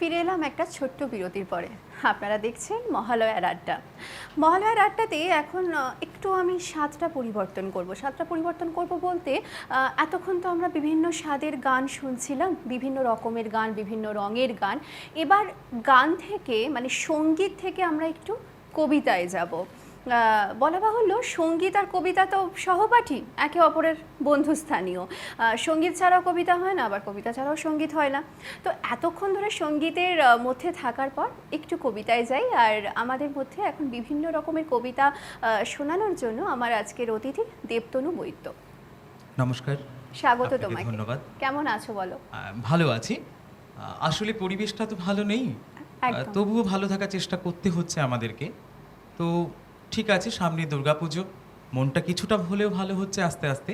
ফিরে এলাম একটা ছোট্ট বিরতির পরে। আপনারা দেখছেন মহালয়ার আড্ডা। মহালয়ার আড্ডাতে এখন একটু আমি স্বাদটা পরিবর্তন করব। স্বাদটা পরিবর্তন করব বলতে এতক্ষণ তো আমরা বিভিন্ন স্বাদের গান শুনছিলাম, বিভিন্ন রকমের গান, বিভিন্ন রঙের গান। এবার গান থেকে মানে সঙ্গীত থেকে আমরা একটু কবিতায় যাব। বলা বাহুল্য সঙ্গীত আর কবিতা তো সহপাঠী, একে অপরের বন্ধুস্থানীয়। সঙ্গীত ছাড়াও কবিতা হয় না, আবার কবিতা ছাড়াও সঙ্গীত হয় না। তো এতক্ষণ ধরে সঙ্গীতের মধ্যে থাকার পর একটু কবিতায় যাই। আর আমাদের মধ্যে এখন বিভিন্ন রকমের কবিতা শোনানোর জন্য আমার আজকের অতিথি দেবতনু বৈদ্য। নমস্কার, স্বাগত তোমাকে। ধন্যবাদ। কেমন আছো বলো? ভালো আছি। আসলে পরিবেশটা তো ভালো নেই, একদম। তবুও ভালো থাকার চেষ্টা করতে হচ্ছে আমাদেরকে। তো ঠিক আছে, সামনে দুর্গাপুজো, মনটা কিছুটা হলেও ভালো হচ্ছে আস্তে আস্তে।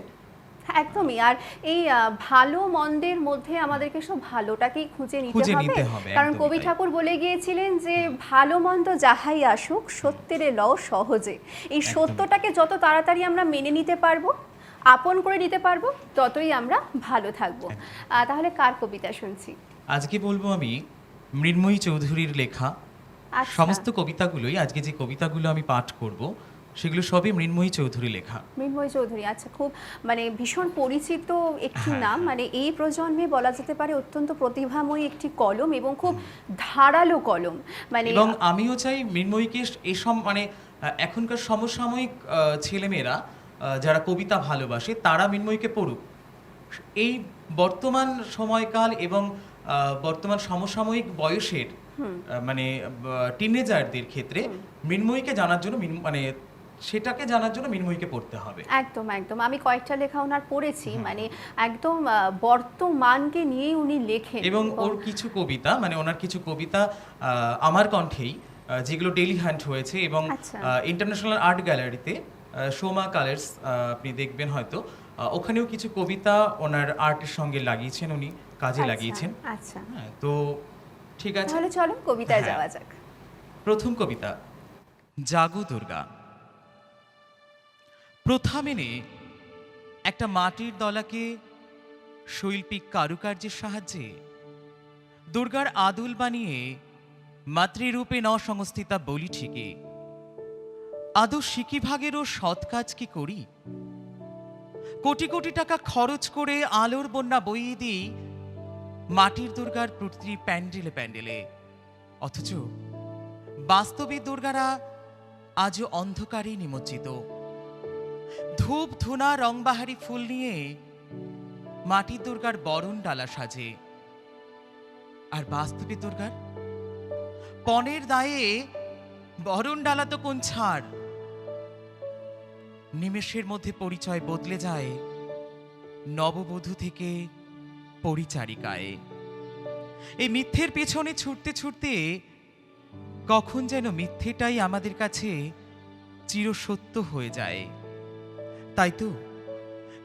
একদমই। আর এই ভালো মন্দের মধ্যে আমাদেরকে সব ভালোটাকেই খুঁজে নিতে হবে। কারণ কবি ঠাকুর বলে গিয়েছিলেন যে ভালো মন্দ যাহাই আসুক সত্যের লও সহজে। এই সত্যটাকে যত তাড়াতাড়ি আমরা মেনে নিতে পারবো, আপন করে নিতে পারবো, ততই আমরা ভালো থাকবো। তাহলে কার কবিতা শুনছি? আজকে বলবো আমি মৃন্ময়ী চৌধুরীর লেখা সমস্ত কবিতাগুলোই। আজকে যে কবিতাগুলো আমি পাঠ করব সেগুলো সবই মৃন্ময়ী চৌধুরী লেখা। মৃন্ময়ী চৌধুরী, আচ্ছা, খুব মানে ভীষণ পরিচিত একটি নাম। মানে এই প্রজন্মে বলা যেতে পারে অত্যন্ত প্রতিভাময়ী একটি কলম এবং খুব ধারালো কলম। মানে এবং আমিও চাই মৃন্ময়ীকে এসব মানে এখনকার সমসাময়িক ছেলেমেয়েরা যারা কবিতা ভালোবাসে তারা মৃন্ময়ীকে পড়ুক। এই বর্তমান সময়কাল এবং বর্তমান সমসাময়িক বয়সের মানে টিনেজারদের ক্ষেত্রে মৃন্ময়ীকে জানার জন্য মানে সেটাকে জানার জন্য মৃন্ময়ীকে পড়তে হবে। একদম একদম। আমি কয়েকটা লেখা ওনার পড়েছি, মানে একদম বর্তমানকে নিয়েই উনি লেখেন। এবং ওর কিছু কবিতা মানে ওনার কিছু কবিতা আমার কণ্ঠেই, যেগুলো ডেইলি হ্যান্ড হয়েছে এবং ইন্টারন্যাশনাল আর্ট গ্যালারিতে সোমা কালার্স আপনি দেখবেন হয়তো, ওখানেও কিছু কবিতা ওনার আর্টের সঙ্গে লাগিয়েছেন, উনি কাজে লাগিয়েছেন। আচ্ছা, তো ঠিক আছে, তাহলে চলো কবিতায় যাওয়া যাক। প্রথম কবিতা, জাগো দুর্গা। প্রথা মেনে একটা মাটির দলাকে শৈল্পিক কারুকার্যের সাহায্যে দুর্গার আদুল বানিয়ে মাতৃরূপে ন সংস্থিতা বলি ঠিকই, আদৌ সিকিভাগেরও সৎ কাজ কি করি? কোটি কোটি টাকা খরচ করে আলোর বন্যা বইয়ে দিই মাটির দুর্গার প্রতিটি প্যান্ডেলে প্যান্ডেলে, অথচ বাস্তবে দুর্গারা আজও অন্ধকারে নিমজ্জিত। ধূপ ধুনা রংবাহারি ফুল নিয়ে মাটির দুর্গার বরণ ডালা সাজে, আর বাস্তবে দুর্গার পণের দায়ে বরণ ডালা তো কোন ছাড়, নিমেষের মধ্যে পরিচয় বদলে যায় নববধূ থেকে পরিচারিকায়। এই মিথ্যের পেছনে ছুটতে ছুটতে কখন যেন মিথ্যেটাই আমাদের কাছে চিরসত্য হয়ে যায়।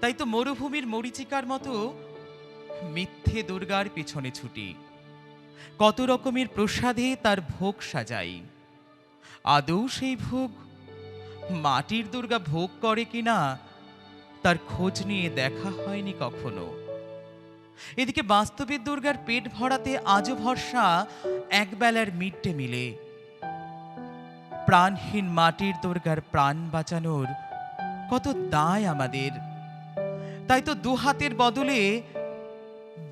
তাই তো মরুভূমির মরীচিকার মতো মিথ্যে দুর্গার পেছনে ছুটি, কত রকমের প্রসাদে তার ভোগ সাজাই। আদৌ সেই ভোগ মাটির দুর্গা ভোগ করে কিনা তার খোঁজ নিয়ে দেখা হয়নি কখনো। এদিকে বাস্তবের দুর্গার পেট ভরাতে আজও ভরসা একবেলার মিড ডে মিলে। প্রাণহীন মাটির দুর্গার প্রাণ বাঁচানোর কত দায় আমাদের। তাই তো 2 হাতের বদলে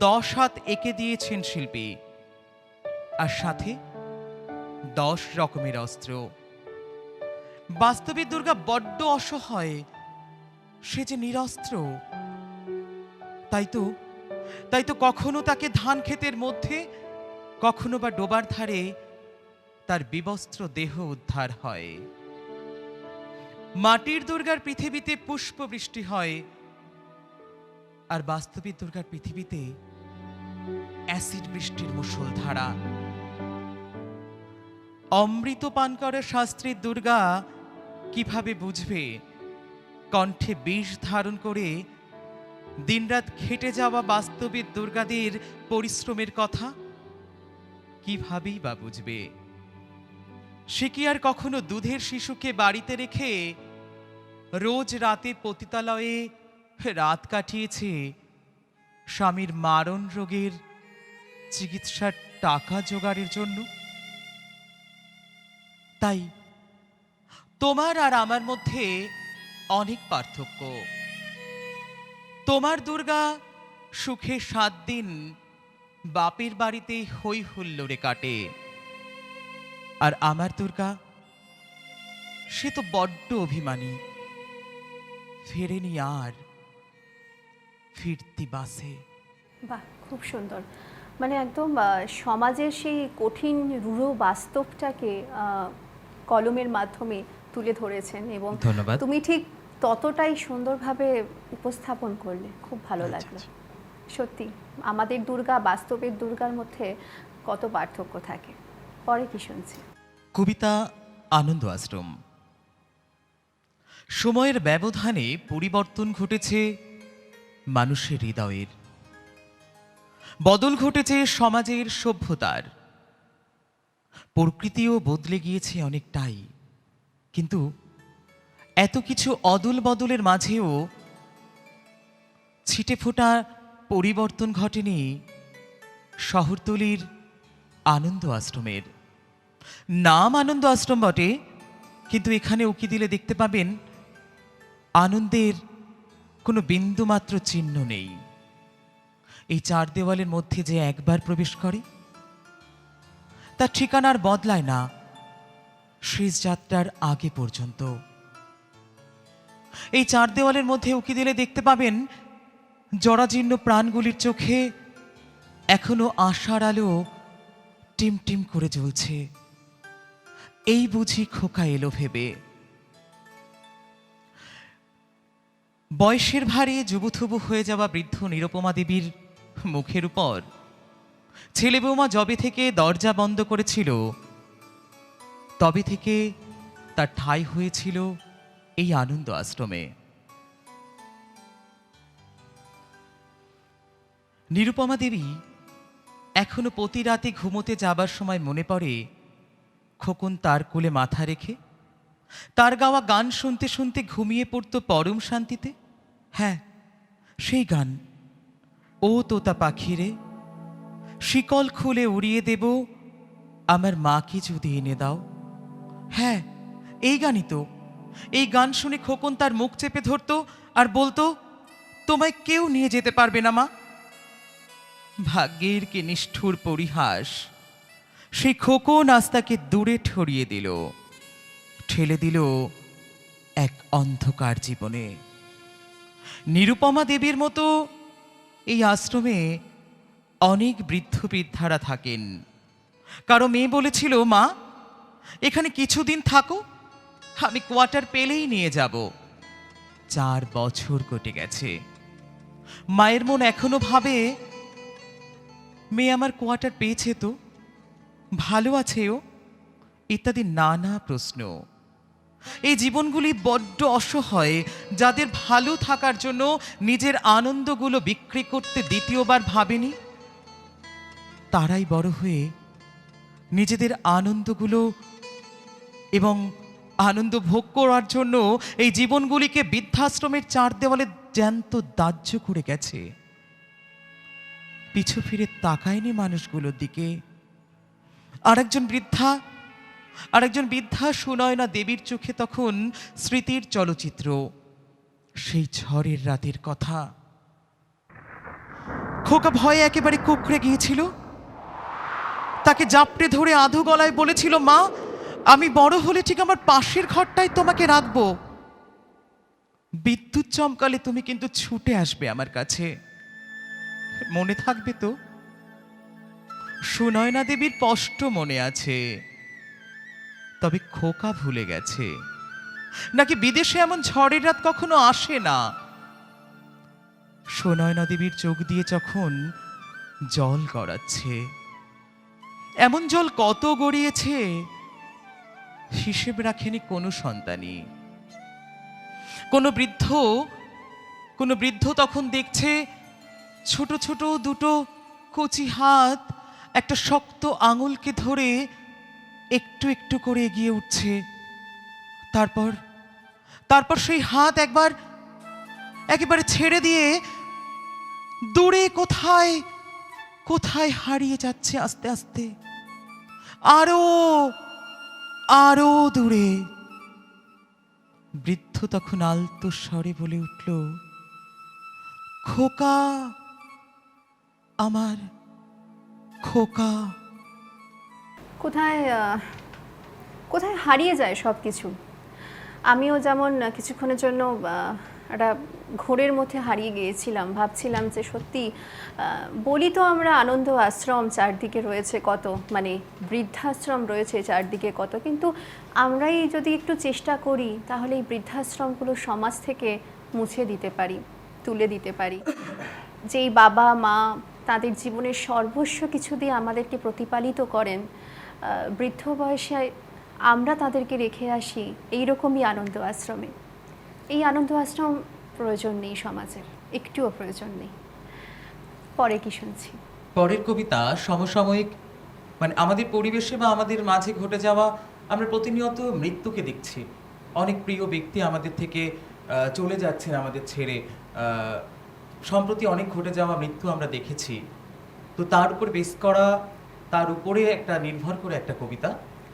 10 হাত এঁকে দিয়েছেন শিল্পী, আর সাথে 10 রকমের অস্ত্র। বাস্তবে দুর্গা বড্ড অসহায়, সে যে নিরস্ত্র। তাই তো কখনো তাকে ধান ক্ষেতের মধ্যে, কখনো বা ডোবার ধারে তার বিবস্ত্র দেহ উদ্ধার হয়। মাটির দুর্গার পৃথিবীতে পুষ্প বৃষ্টি হয়, আর বাস্তবিক দুর্গার পৃথিবীতে অ্যাসিড বৃষ্টির মুষলধারা। অমৃত পান করে শাস্ত্রীর দুর্গা কিভাবে বুঝবে কণ্ঠে বিষ ধারণ করে দিনরাত খেটে যাওয়া বাস্তবিক দুর্গাদের পরিশ্রমের কথা? কিভাবেই বা বুঝবে? সে কি আর কখনো দুধের শিশুকে বাড়িতে রেখে রোজ রাতে পতিতালয়ে রাত কাটিয়েছে স্বামীর মারণ রোগের চিকিৎসার টাকা জোগাড়ের জন্য। তাই তোমার আর আমার মধ্যে অনেক পার্থক্য। তোমার দুর্গা সুখে 7 দিন বাপের বাড়িতে হই হুল্লোড়ে কাটে, আর আমার দুর্গা সে তো বড্ড অভিমানী, ফেরেনি আর ফিরতি বাসে। বাহ, খুব সুন্দর। মানে একদম সমাজের সেই কঠিন রূঢ় বাস্তবটাকে কলমের মাধ্যমে তুলে ধরেছেন, এবং ধন্যবাদ। তুমি ঠিক ততটাই সুন্দরভাবে উপস্থাপন করলে, খুব ভালো লাগলো। সত্যি আমাদের দুর্গা বাস্তবের দুর্গার মধ্যে কত পার্থক্য থাকে। পরে কি শুনছি? কবিতা আনন্দ আশ্রম। সময়ের ব্যবধানে পরিবর্তন ঘটেছে মানুষের হৃদয়ের, বদল ঘটেছে সমাজের সভ্যতার, প্রকৃতিও বদলে গিয়েছে অনেকটাই। কিন্তু এত কিছু অদল বদলের মাঝেও ছিটে ফোটা পরিবর্তন ঘটেনি শহরতলির আনন্দ আশ্রমের। নাম আনন্দ আশ্রম বটে, কিন্তু এখানে উকি দিলে দেখতে পাবেন আনন্দের কোনো বিন্দুমাত্র চিহ্ন নেই। এই 4 দেওয়ালের মধ্যে যে একবার প্রবেশ করে তার ঠিকানার বদলায় না শেষ যাত্রার আগে পর্যন্ত। এই 4 দেওয়ালের মধ্যে উকি দিলে দেখতে পাবেন জরাজীর্ণ প্রাণগুলির চোখে এখনো আশার আলো টিম টিম করে জ্বলছে। এই বুঝি খোকা এলো ভেবে। বয়সের ভারে যুবথুবু হয়ে যাওয়া বৃদ্ধ নিরুপমা দেবীর মুখের উপর ছেলে বৌমা যবে থেকে দরজা বন্ধ করেছিল তবে থেকে তার ঠাঁই হয়েছিল এই আনন্দ আশ্রমে। নিরুপমা দেবী এখনো প্রতি রাতে ঘুমোতে যাবার সময় মনে পড়ে খোকন তার কোলে মাথা রেখে তার গাওয়া গান শুনতে শুনতে ঘুমিয়ে পড়তো পরম শান্তিতে। হ্যাঁ, সেই গান, ও তোতা পাখিরে শিকল খুলে উড়িয়ে দেব আমার মাকে যদি এনে দাও। হ্যাঁ, এই গানই তো। এই গান শুনে খোকন তার মুখ চেপে ধরতো আর বলতো, তোমায় কেউ নিয়ে যেতে পারবে না মা। ভাগ্যের কি নিষ্ঠুর পরিহাস, সেই খোকন আজ তাকে দূরে ঠরিয়ে দিল, ঠেলে দিল এক অন্ধকার জীবনে। নিরুপমা দেবীর মতো এই আশ্রমে অনেক বৃদ্ধ বৃদ্ধারা থাকেন। কারো মেয়ে বলেছিল, মা এখানে কিছুদিন থাকো, আমি কোয়ার্টার পেলেই নিয়ে যাব। 4 বছর কেটে গেছে। মায়ের মন এখনো ভাবে, মেয়ে আমার কোয়ার্টার পেয়েছে তো, ভালো আছে ও, ইত্যাদি নানা প্রশ্ন। এই জীবনগুলি বড্ড অসহায়, যাদের ভালো থাকার জন্য নিজের আনন্দগুলো বিক্রি করতে দ্বিতীয়বার ভাবেনি, তারাই বড় হয়ে নিজেদের আনন্দগুলো এবং আনন্দ ভোগ করার জন্য এই জীবনগুলিকে বৃদ্ধাশ্রমের 4 দেওয়ালে জ্যান্ত দাহ্য করে গেছে। পিছু ফিরে তাকায়নি মানুষগুলোর দিকে। আরেকজন বৃদ্ধা সুনয়না দেবীর চোখে তখন স্মৃতির চলচ্চিত্র, সেই ঝড়ের রাতের কথা। খোকা ভয়ে একেবারে কুঁকড়ে গিয়েছিল। তাকে জাপটে ধরে আধো গলায় বলেছিল, মা আমি বড় হলে ঠিক আমার পাশের ঘরটাই তোমাকে রাখবো। বিদ্যুৎ চমকালে তুমি কিন্তু ছুটে আসবে আমার কাছে, মনে থাকবে তো? সুনয়না দেবীর স্পষ্ট মনে আছে, তবে খোকা ভুলে গেছে। নাকি বিদেশে এমন ঝড়ের রাত কখনো আসে না? সুনয়না দেবীর চোখ দিয়ে যখন জল গড়াচ্ছে, এমন জল কত গড়িয়েছে হিসেব রাখেনি কোনো সন্তানই। কোনো বৃদ্ধ তখন দেখছে ছোট ছোট দুটো কচি হাত একটা শক্ত আঙুলকে ধরে একটু একটু করে এগিয়ে উঠছে। তারপর সেই হাত একেবারে ছেড়ে দিয়ে দূরে কোথায় কোথায় হারিয়ে যাচ্ছে আস্তে আস্তে। আরো আরো দূরে। বৃদ্ধ তখন আলতো স্বরে বলে উঠল, খোকা, আমার খোকা। কোথায় কোথায় হারিয়ে যায় সব কিছু। আমিও যেমন কিছুক্ষণের জন্য একটা ঘোরের মধ্যে হারিয়ে গিয়েছিলাম, ভাবছিলাম যে সত্যি বলি তো আমরা আনন্দ আশ্রম চারদিকে রয়েছে কত, মানে বৃদ্ধাশ্রম রয়েছে চারদিকে কত, কিন্তু আমরাই যদি একটু চেষ্টা করি তাহলে এই বৃদ্ধাশ্রমগুলো সমাজ থেকে মুছে দিতে পারি, তুলে দিতে পারি। যেই বাবা মা তাদের জীবনের সর্বস্ব কিছু দিয়ে আমাদেরকে প্রতিপালিত করেন, বৃদ্ধ বয়সে আমরা তাদেরকে রেখে আসি এইরকমই আনন্দ আশ্রমে। এই আনন্দ আশ্রম প্রয়োজন নেই সমাজের, একটুও প্রয়োজন নেই। পরে কি শুনছি? পরের কবিতা সমসাময়িক, মানে আমাদের পরিবেশে বা আমাদের মাঝে ঘটে যাওয়া, আমরা প্রতিনিয়ত মৃত্যুকে দেখছি। অনেক প্রিয় ব্যক্তি আমাদের থেকে চলে যাচ্ছেন আমাদের ছেড়ে। সম্প্রতি অনেক ঘটে যাওয়া মৃত্যু আমরা দেখেছি। তো তার উপর বেস করা, তার উপরে একটা নির্ভর করে একটা কবিতা,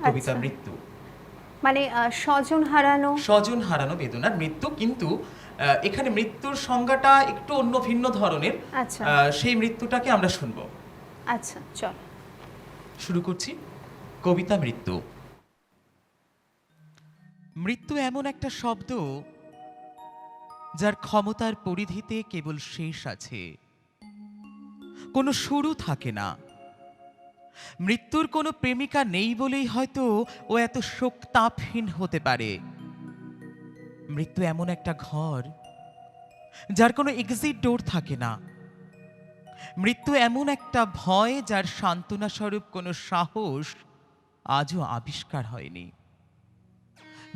কবিতা আচ্ছা। মৃত্যু। মানে স্বজন হারানো বেদনার মৃত্যু, কিন্তু এখানে মৃত্যুর সংজ্ঞাটা একটু অন্য ভিন্ন ধরনের। আচ্ছা। সেই মৃত্যুটাকে আমরা শুনবো। আচ্ছা, চল শুরু করছি। কবিতা মৃত্যু। মৃত্যু এমন একটা শব্দ যার ক্ষমতার পরিধিতে কেবল শেষ আছে, কোনো শুরু থাকে না। মৃত্যুর কোনো প্রেমিকা নেই বলেই হয়তো ও এত শোকতাপহীন হতে পারে। মৃত্যু এমন একটা ঘর যার কোনো এক্সিট ডোর থাকে না। মৃত্যু এমন একটা ভয় যার সান্ত্বনা স্বরূপ কোনো সাহস আজও আবিষ্কার হয়নি।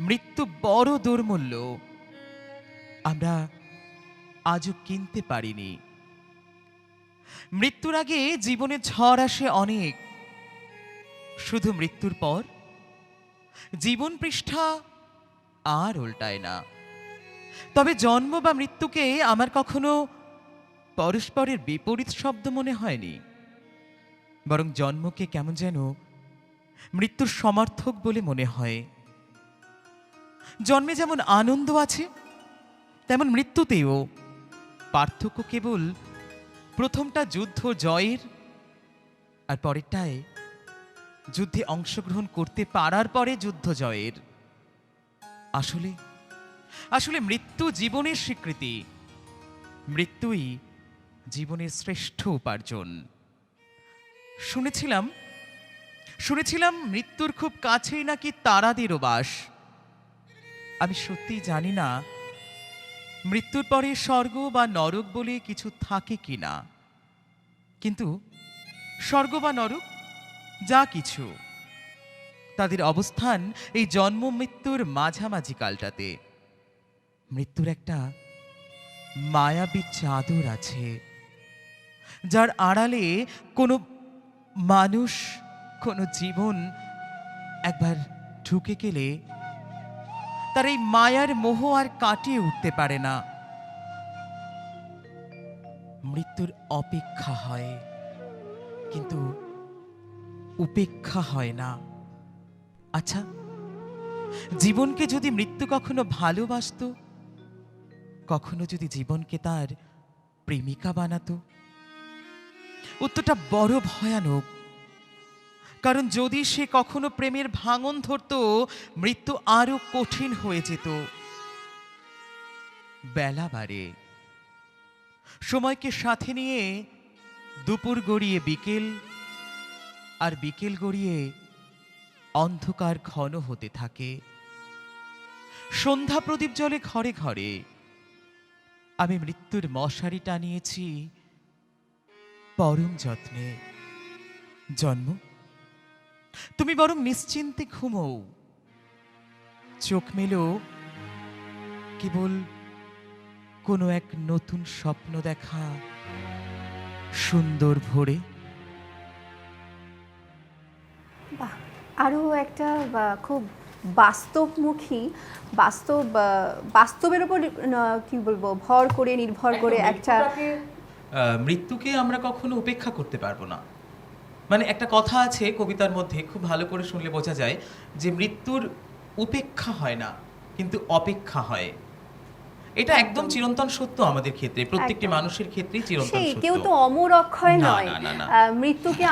মৃত্যু বড় দুর্মূল্য, আমরা আজও কিনতে পারিনি। মৃত্যুর আগে জীবনে ঝড় আসে অনেক, শুধু মৃত্যুর পর জীবন পৃষ্ঠা আর উল্টায় না। তবে জন্ম বা মৃত্যুকে আমার কখনো পরস্পরের বিপরীত শব্দ মনে হয়নি, বরং জন্মকে কেমন যেন মৃত্যুর সমর্থক বলে মনে হয়। জন্মে যেমন আনন্দ আছে, তেমন মৃত্যুতেও। পার্থক্য কেবল প্রথমটা যুদ্ধ জয়ের, আর পরেরটায় যুদ্ধে অংশগ্রহণ করতে পারার পরে যুদ্ধ জয়ের। আসলে আসলে মৃত্যু জীবনের স্বীকৃতি, মৃত্যুই জীবনের শ্রেষ্ঠ উপার্জন। শুনেছিলাম মৃত্যুর খুব কাছেই নাকি তারাদেরও বাস। আমি সত্যিই জানি না মৃত্যুর পরে স্বর্গ বা নরক বলে কিছু থাকে কিনা, কিন্তু স্বর্গ বা নরক যা কিছু, তাদের অবস্থান এই জন্ম মৃত্যুর মাঝামাঝি কালটাতে। মৃত্যুর একটা মায়াবী চাদর আছে, যার আড়ালে কোনো মানুষ, কোনো জীবন একবার ঢুকে গেলে তার এই মায়ার মোহ আর কাটিয়ে উঠতে পারে না। মৃত্যুর অপেক্ষা হয়, কিন্তু উপেক্ষা হয় না। আচ্ছা, জীবনকে যদি মৃত্যু কখনো ভালোবাসতো, কখনো যদি জীবনকে তার প্রেমিকা বানাতো, উত্তরটা বড় ভয়ানক। কারণ যদি সে কখনো প্রেমের ভাঙন ধরতো, মৃত্যু আরো কঠিন হয়ে যেত। বেলা বাড়ে, সময়কে সাথে নিয়ে দুপুর গড়িয়ে বিকেল, আর বিকেল গড়িয়ে অন্ধকার ঘন হতে থাকে। সন্ধ্যা প্রদীপ জ্বলে ঘরে ঘরে। আমি মৃত্যুর মশারি টানিয়েছি পরম যত্নে। জন্ম, তুমি বরং নিশ্চিন্তে ঘুমোও, চোখ মেলো কেবল কোনো এক নতুন স্বপ্ন দেখা সুন্দর ভোরে। বাহ, আরও একটা খুব বাস্তবমুখী, বাস্তবের উপর কি বলবো, নির্ভর করে একটা মৃত্যুকে আমরা কখনো উপেক্ষা করতে পারবো না। মানে একটা কথা আছে কবিতার মধ্যে, খুব ভালো করে শুনলে বোঝা যায় যে মৃত্যুর উপেক্ষা হয় না, কিন্তু অপেক্ষা হয়। এটা একদম চিরন্তন সত্য আমাদের ক্ষেত্রে, প্রত্যেকটি একদম। মানুষের ক্ষেত্রেই চিরন্তন সেই সত্য। কেউ তো অমর অক্ষয় না, নয়। না, না, না। মৃত্যুকে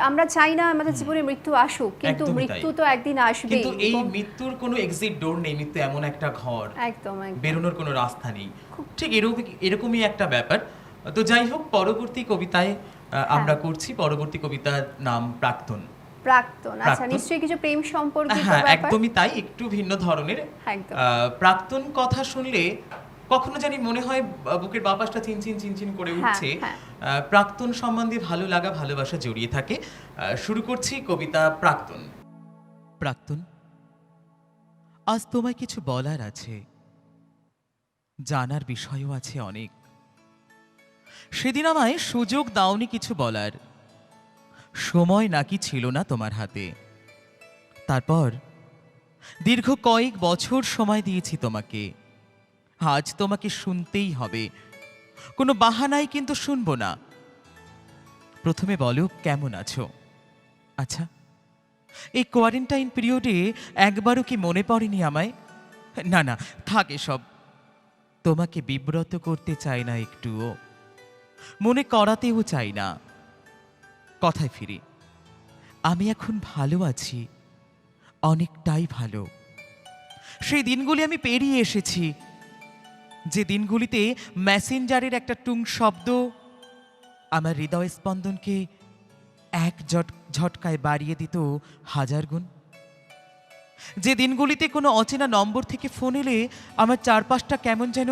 আমরা চাই না আমাদের জীবনে মৃত্যু আসুক, কিন্তু একদমই তাই। মৃত্যু তো একদিন আসবেই। কিন্তু এই এবং মৃত্যুর কোনো এক্সিট ডোর নেই, মৃত্যু এমন একটা ঘর, একদম একদম বেরোনোর কোনো রাস্তা নেই। ঠিক এরকমই একটা ব্যাপার। তো যাই হোক, পরবর্তী কবিতায় আমরা করছি, পরবর্তী কবিতার নাম প্রাক্তন। প্রাক্তন। আচ্ছা, প্রাক্তন। নিশ্চয়ই কিছু প্রেম সম্পর্কিত হ্যাঁ, ব্যাপার। একদমই তাই, একটু ভিন্ন ধরনের। একদম। প্রাক্তন কথা শুনলে কখনো জানি মনে হয় বুকের বাপাসটা চিনচিন চিনচিন করে উঠছে। হ্যাঁ। প্রাক্তন সম্বন্ধে ভালো লাগা, ভালোবাসা জড়িয়ে থাকে। শুরু করছি কবিতা প্রাক্তন। প্রাক্তন, আজ তোমায় কিছু বলার আছে, জানার বিষয়ও আছে অনেক। সেদিন আমায় সুযোগ দাওনি কিছু বলার, সময় নাকি ছিল না তোমার হাতে। তারপর দীর্ঘ কয়েক বছর সময় দিয়েছি তোমাকে, আজ তোমাকে শুনতেই হবে। কোনো বাহানাই কিন্তু শুনবো না। প্রথমে বলো কেমন আছো। আচ্ছা, এই কোয়ারেন্টাইন পিরিয়ডে একবারও কি মনে পড়েনি আমায়? না না, থাক এসব। তোমাকে বিব্রত করতে চাই না একটুও, মনে করাতেও চাই না। কথায় ফিরি, আমি এখন ভালো আছি, অনেকটাই ভালো। সেই দিনগুলি আমি পেরিয়ে এসেছি, যে দিনগুলিতে মেসেঞ্জারের একটা টুং শব্দ আমার হৃদয় স্পন্দনকে এক ঝটকায় বাড়িয়ে দিত 1000 গুণ। যে দিনগুলিতে কোনো অচেনা নম্বর থেকে ফোন এলে আমার চারপাশটা কেমন যেন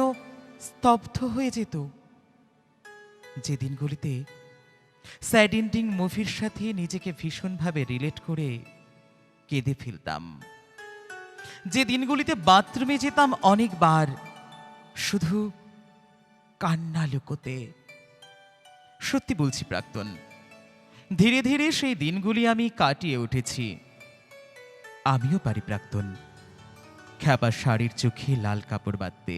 স্তব্ধ হয়ে যেত। যে দিনগুলিতে স্যাড এন্ডিং মুভির সাথে নিজেকে ভীষণভাবে রিলেট করে কেঁদে ফেলতাম। যে দিনগুলিতে বাথরুমে যেতাম অনেকবার, শুধু কান্না লুকোতে। সত্যি বলছি প্রাক্তন, ধীরে ধীরে সেই দিনগুলি আমি কাটিয়ে উঠেছি। আমিও পারি প্রাক্তন খ্যাপা শাড়ির চোখে লাল কাপড় বাঁধতে,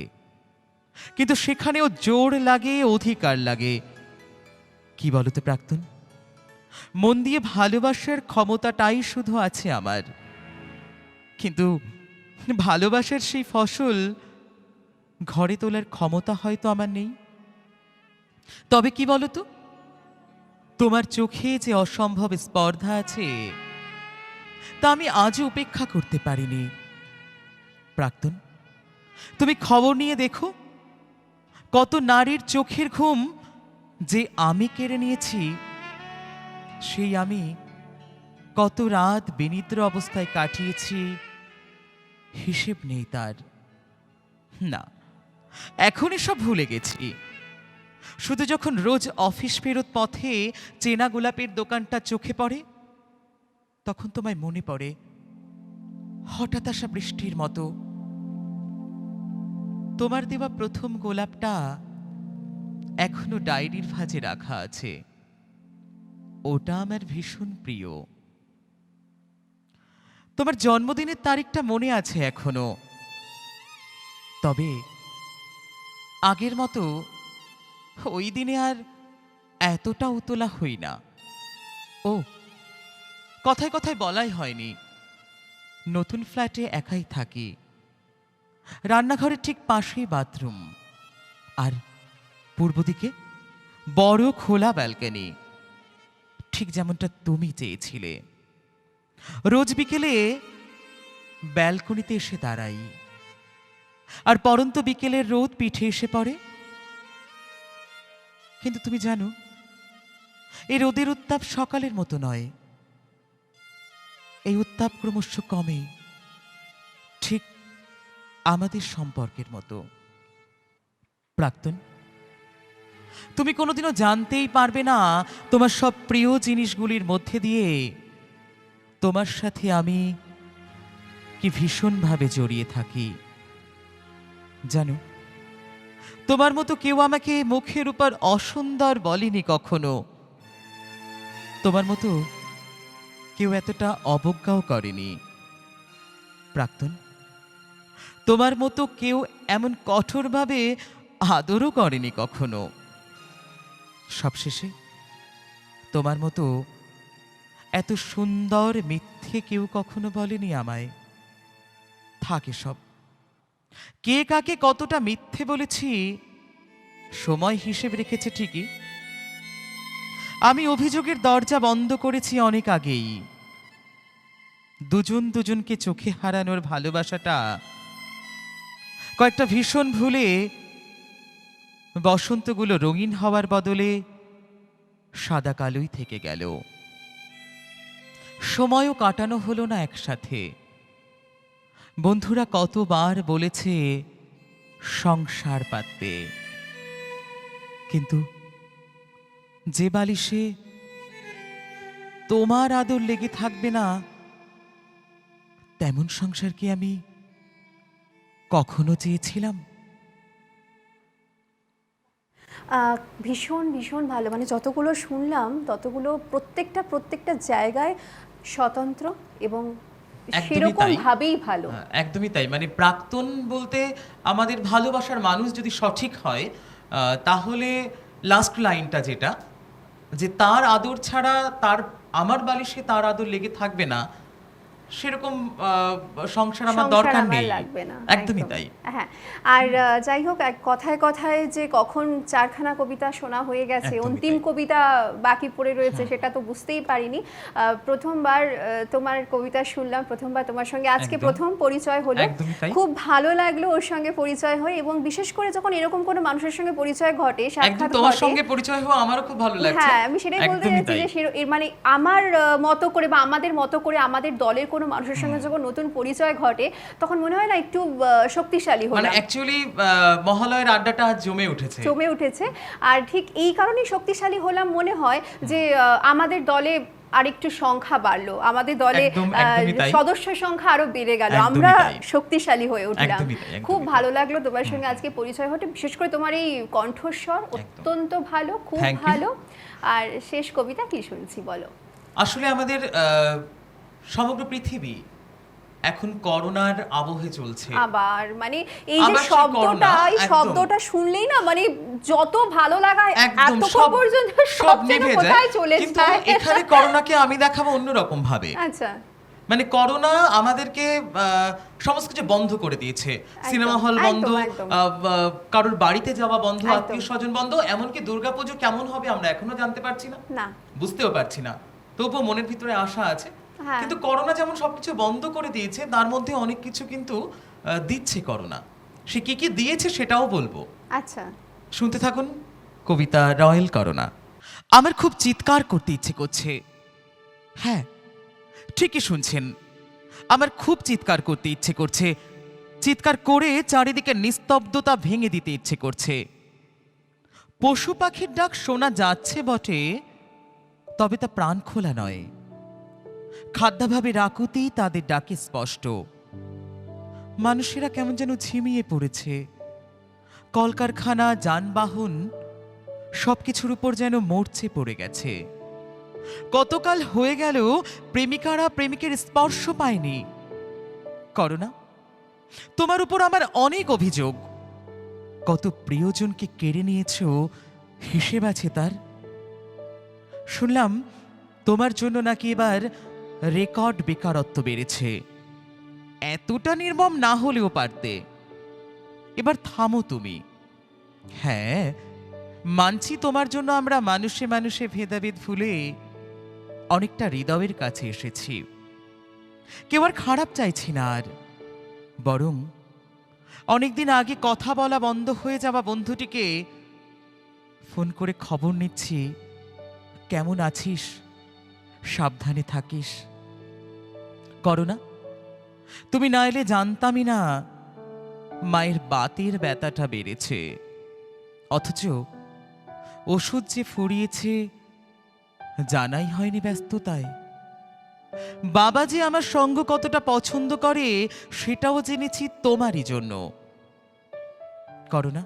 কিন্তু সেখানেও জোর লাগে, অধিকার লাগে। কি বলতো প্রাক্তন, মন দিয়ে ভালোবাসার ক্ষমতাটাই শুধু আছে আমার, কিন্তু ভালোবাসার সেই ফসল ঘরে তোলার ক্ষমতা হয়তো আমার নেই। তবে কি বলতো, তোমার চোখে যে অসম্ভব স্পর্ধা আছে, তা আমি আজও উপেক্ষা করতে পারিনি। প্রাক্তন, তুমি খবর নিয়ে দেখো, কত নারীর চোখের ঘুম যে আমি কেড়ে নিয়েছি। সেই আমি কত রাত বিনিদ্র অবস্থায় কাটিয়েছি, হিসেব নেই তার। না, এখন এসব ভুলে গেছি। শুধু যখন রোজ অফিস ফেরত পথে চেনা গোলাপের দোকানটা চোখে পড়ে, তখন তোমায় মনে পড়ে হঠাৎ আসা বৃষ্টির মতো। তোমার দেওয়া প্রথম গোলাপটা এখনো ডায়েরির ভাঁজে রাখা আছে, ওটা আমার ভীষণ প্রিয়। তোমার জন্মদিনের তারিখটা মনে আছে এখনো, তবে আগের মতো ওই দিনে আর এতটা উতলা হই না। ও, কথায় কথায় বলাই হয়নি, নতুন ফ্ল্যাটে একাই থাকি। রান্নাঘরের ঠিক পাশেই বাথরুম, আর পূর্ব দিকে বড় খোলা ব্যালকনি, ঠিক যেমনটা তুমি চেয়েছিলে। রোজ বিকেলে ব্যালকনিতে এসে দাঁড়াই, আর পরন্ত বিকেলের রোদ পিঠে এসে পড়ে। কিন্তু তুমি জানো, এই রোদের উত্তাপ সকালের মতো নয়, এই উত্তাপ ক্রমশ কমে, ঠিক আমাদের সম্পর্কের মতো। প্রাক্তন, তুমি কোনোদিনও জানতেই পারবে না তোমার সব প্রিয় জিনিসগুলির মধ্যে দিয়ে তোমার সাথে আমি কি ভীষণভাবে জড়িয়ে থাকি। জানো, তোমার মতো কেউ আমাকে মুখের উপর অসুন্দর বলেনি কখনো, তোমার মতো কেউ এতটা অবজ্ঞাও করেনি। প্রাক্তন, তোমার মতো কেউ এমন কঠোরভাবে আদরও করেনি কখনো। সবশেষে তোমার মতো এত সুন্দর মিথ্যে কেউ কখনো বলেনি আমায়। থাকে সব, কে কাকে কতটা মিথ্যে বলেছি সময় হিসেব রেখেছে ঠিকই। আমি অভিযোগের দরজা বন্ধ করেছি অনেক আগেই। দুজন দুজনকে চোখে হারানোর ভালোবাসাটা কয়েকটা ভীষণ ভুলে বসন্তগুলো রঙিন হওয়ার বদলে সাদা কালোই থেকে গেল। সময়ও কাটানো হলো না একসাথে। বন্ধুরা কতবার বলেছে সংসার পাততে, কিন্তু যে বালিশে তোমার আদর লেগে থাকবে না তেমন সংসার কি আমি কখনো চেয়েছিলাম? ভীষণ ভীষণ ভালো, মানে যতগুলো শুনলাম ততগুলো প্রত্যেকটা জায়গায় স্বতন্ত্র এবং সেরকম ভাবেই ভালো। একদমই তাই। মানে প্রাক্তন বলতে আমাদের ভালোবাসার মানুষ যদি সঠিক হয়, তাহলে লাস্ট লাইনটা যেটা, যে তার আদর ছাড়া আমার বালিশে তার আদর লেগে থাকবে না, সেরকম সংসার আমার দরকার নেই, লাগবে না। একদমই তাই। হ্যাঁ, আর যাই হোক, কথায় কথায় যে কখন চারখানা কবিতা শোনা হয়ে গেছে, অন্তিম কবিতা বাকি পড়ে রয়েছে সেটা তো বুঝতেই পারিনি। প্রথমবার তোমার কবিতা শুনলাম, প্রথমবার তোমার সঙ্গে আজকে প্রথম পরিচয় হলো, খুব ভালো লাগলো ওর সঙ্গে পরিচয় হয়ে, এবং বিশেষ করে যখন এরকম কোনো মানুষের সঙ্গে পরিচয় ঘটে, সাক্ষাৎ ঘটে, তোমার সঙ্গে পরিচয় হওয়া আমারও খুব ভালো লাগছে। হ্যাঁ, আমি সেটাই বলতে চাইছি যে মানে আমার মতো করে বা আমাদের মতো করে আমাদের দলের কোনো মানুষের সঙ্গে যখন নতুন পরিচয় ঘটে তখন মনে হয় না একটু শক্তিশালী হলো। মানে অ্যাকচুয়ালি মহালয়ের আড্ডাটা জমে উঠেছে, আর ঠিক এই কারণেই শক্তিশালী হলাম মনে হয় যে আমাদের দলে আরেকটু সংখ্যা বাড়লো, আমাদের দলে সদস্য সংখ্যা আরো বেড়ে গেল, আমরা শক্তিশালী হয়ে উঠলাম। খুব ভালো লাগলো তোমার সঙ্গে আজকে পরিচয় হতে, বিশেষ করে তোমার এই কণ্ঠস্বর অত্যন্ত ভালো, খুব ভালো। আর শেষ কবিতা কি শুনছি বলো? আসলে আমাদের সমগ্র পৃথিবী এখন করোনার আবহে চলছে, আবার মানে এই যে শব্দটা শুনলেই না মানে যত ভালো লাগা এতক্ষণ পর্যন্ত সব নিভে যায়, কিন্তু এখানে করোনাকে আমি দেখাবো অন্যরকম ভাবে। আচ্ছা, মানে করোনা আমাদেরকে সমস্ত কিছু বন্ধ করে দিয়েছে। সিনেমা হল বন্ধ, কারোর বাড়িতে যাওয়া বন্ধ, আত্মীয় স্বজন বন্ধ, এমনকি দুর্গাপুজো কেমন হবে আমরা এখনো জানতে পারছি না, বুঝতেও পারছি না, তবুও মনের ভিতরে আশা আছে। কিন্তু করোনা যেমন সবকিছু বন্ধ করে দিয়েছে, তার মধ্যে অনেক কিছু কিন্তু দিচ্ছে করোনা। সে কি কি দিয়েছে সেটাও বলবো। আচ্ছা, শুনতে থাকুন কবিতা রয়্যাল করোনা। আমার খুব চিৎকার করতে ইচ্ছে করছে। হ্যাঁ, ঠিকই শুনছেন, আমার খুব চিৎকার করতে ইচ্ছে করছে। চিৎকার করে চারিদিকে নিস্তব্ধতা ভেঙে দিতে ইচ্ছে করছে। পশু পাখির ডাক শোনা যাচ্ছে বটে, তবে তা প্রাণ খোলা নয়। খাদ্যাভাবে রাকুতি তাদের ডাকে স্পষ্ট। মানুষেরা কেমন যেন ঝিমিয়ে পড়েছে। কলকারখানা, যানবাহন সবকিছুর উপর যেন মরচে পড়ে গেছে। কতকাল হয়ে গেল প্রেমিকারা প্রেমিকের স্পর্শ পায়নি। করোনা, তোমার উপর আমার অনেক অভিযোগ। কত প্রিয়জনকে কেড়ে নিয়েছ, হিসেব আছে তার। শুনলাম তোমার জন্য নাকি এবার রেকর্ড বেকারত্ব বেড়েছে। এতটা নির্মম না হলেও পারতে। এবার থামো তুমি। হ্যাঁ, মানছি তোমার জন্য আমরা মানুষে মানুষে ভেদাভেদ ভুলে অনেকটা হৃদয়ের কাছে এসেছি। কেউ আর খারাপ চাইছি না, আর বরং অনেকদিন আগে কথা বলা বন্ধ হয়ে যাওয়া বন্ধুটিকে ফোন করে খবর নিচ্ছি, কেমন আছিস, সাবধানে থাকিস। করোনা, তুমি না এলে জানতামই না মায়ের বাতের ব্যথাটা বেড়েছে, অথচ ওষুধ যে ফুরিয়েছে জানাই হয়নি ব্যস্ততায়। বাবা যে আমার সঙ্গ কতটা পছন্দ করে সেটাও জেনেছি তোমারই জন্য। করোনা,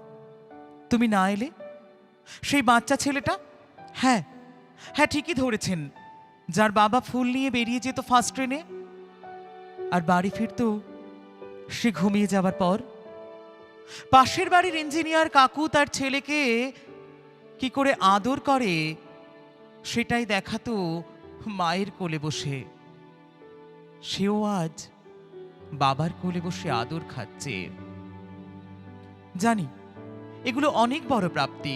তুমি না এলে সেই বাচ্চা ছেলেটা, হ্যাঁ হ্যাঁ ঠিকই ধরেছেন, যার বাবা ফুল নিয়ে বেরিয়ে যেত ফার্স্ট ট্রেনে, আর বাড়ি ফিরত সে ঘুমিয়ে যাওয়ার পর। পাশের বাড়ির ইঞ্জিনিয়ার কাকু তার ছেলেকে কি করে আদর করে সেটাই দেখাতো মায়ের কোলে বসে। সেও আজ বাবার কোলে বসে আদর খাচ্ছে। জানি এগুলো অনেক বড় প্রাপ্তি,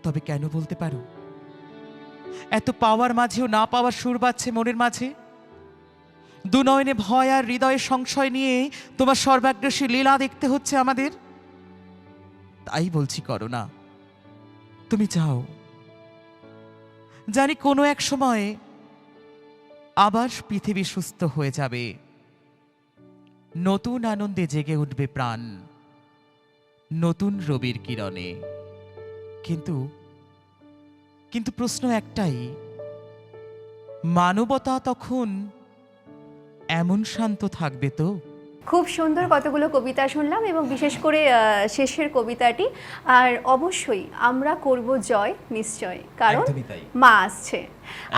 তবে কেন বলতে পারো এত পাওয়ার মাঝেও না পাওয়ার সুর বাজছে মনের মাঝে? দুনয়নে ভয় আর হৃদয়ে সংশয় নিয়ে তোমার সর্বাগ্রাসী লীলা দেখতে হচ্ছে আমাদের। তাই বলছি করো না, তুমি যাও। জানি কোনো এক সময় আবার পৃথিবী সুস্থ হয়ে যাবে, নতুন আনন্দে জেগে উঠবে প্রাণ, নতুন রবির কিরণে। কিন্তু কিন্তু প্রশ্ন একটাই, মানবতা তখন এমন শান্ত থাকবে তো? খুব সুন্দর কতগুলো কবিতা শুনলাম, এবং বিশেষ করে শেষের কবিতাটি। আর অবশ্যই আমরা করব জয় নিশ্চয়, কারণ একদমই তাই। মা আসছে।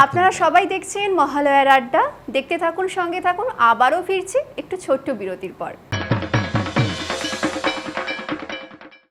আপনারা সবাই দেখছেন মহালয়ার আড্ডা, দেখতে থাকুন, সঙ্গে থাকুন। আবারও ফিরছি একটু ছোট্ট বিরতির পর।